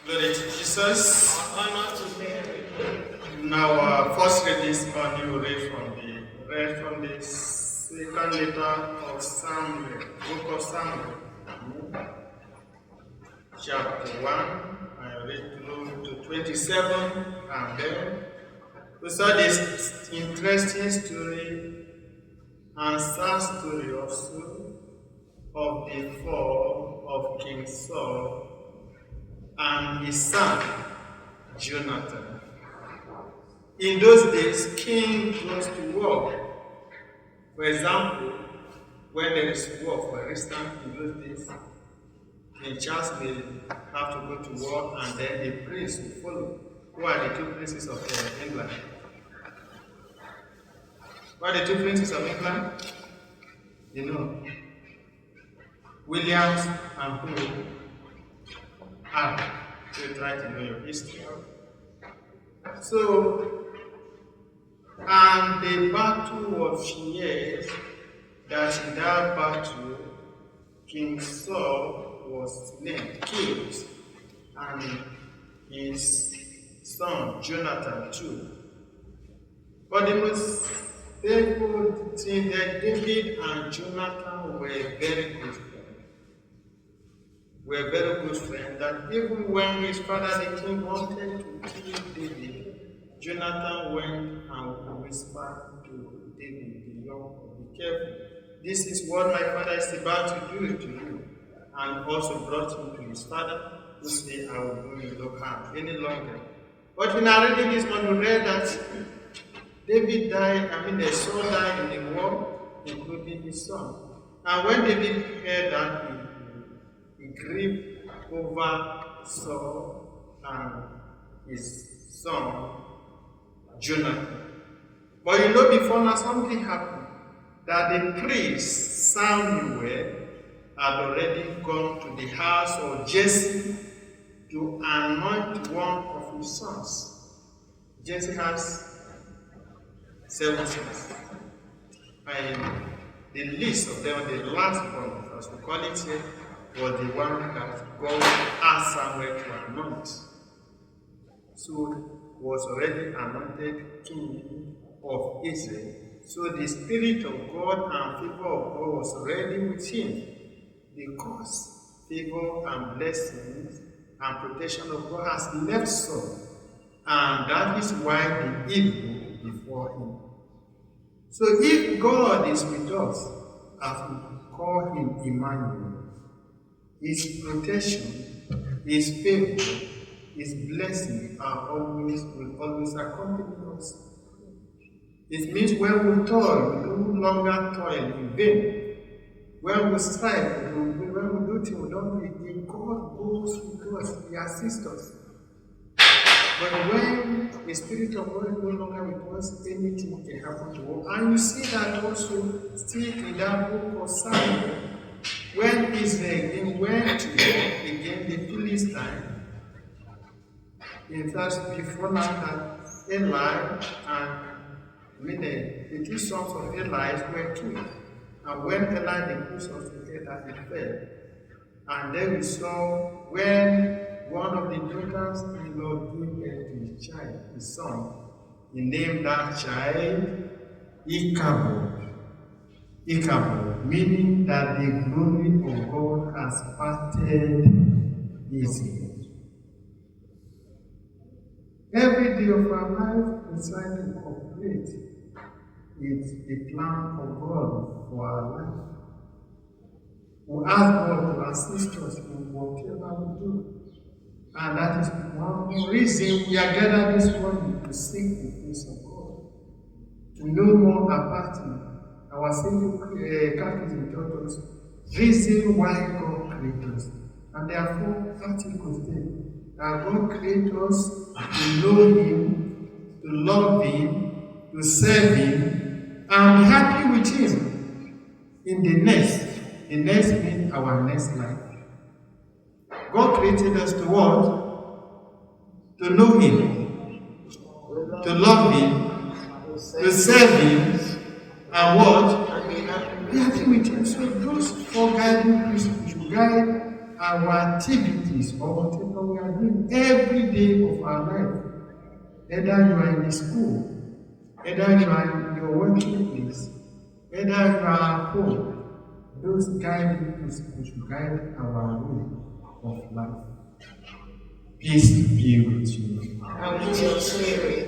Glory to Jesus. Honor to Mary. Now, first read this morning, we read from the second letter of Samuel, book of Samuel, chapter 1. I read through to 27, and then we saw this interesting story and sad story also of the fall of King Saul and his son, Jonathan. In those days, king goes to war. For example, when there is war, for instance, in those days, King Charles will have to go to war, and then the prince will follow. Who are the two princes of England? Who are the two princes of England? You know, Williams and who? So try to know your history. So, and the battle was fierce, that in that battle, King Saul was killed, and his son Jonathan too. But the most painful thing that David and Jonathan were very good friends. That even when his father the king wanted to kill David, Jonathan went and whispered to David, the young boy, be careful. This is what my father is about to do to you. And also brought him to his father, who said, I will do you no harm any longer. But in our reading this morning, we read that David died, Saul died in the war, including his son. And when David heard that, he grieved over Saul and his son Jonathan. But before now something happened, that the priest Samuel had already gone to the house of Jesse to anoint one of his sons. Jesse has 7 sons. And the least of them, the last one, as we call it here, was the one that God asked Samuel to anoint. So was already anointed king of Israel. So the Spirit of God and favor of God was already with him, because favor and blessings and protection of God has left Saul. And that is why the evil before him. So if God is with us, as we call him Immanuel, his protection, his favor, his blessing will always accompany us. It means when we toil, we no longer toil in vain. When we strive, when we do things, we don't do it. God goes with us, he assists us. But when the Spirit of God is no longer with us, anything can happen to us. And you see that also still in that book of Samuel, when Israel went to war against the Philistines. In fact, before now that Eli and the 2 sons of Eli were killed. And when Eli the 2 sons together, he fell. And then we saw when one of the daughters-in-law gave birth to his child, his son, he named that child Ichabod, meaning that the glory of God has parted his head. Every day of our life, we try to cooperate with the plan of God for our life. We ask God to assist us in whatever we do. And that is one reason we are gathered this morning, to seek the face of God, to know more about him. Our Savior Catechism taught us reason why God created us. And therefore, articles there, that God created us to know him, to love him, to serve him, and be happy with him in the next. The next means our next life. God created us to what? To know him, to love him, to serve him, and what? Be happy with him. So those 4 guiding principles should guide our activities or whatever we are doing every day of our life. Either you are in the school, either you are in your working place, either you are at home. Those guiding principles should guide our way of life. Peace be with you. And with your spirit.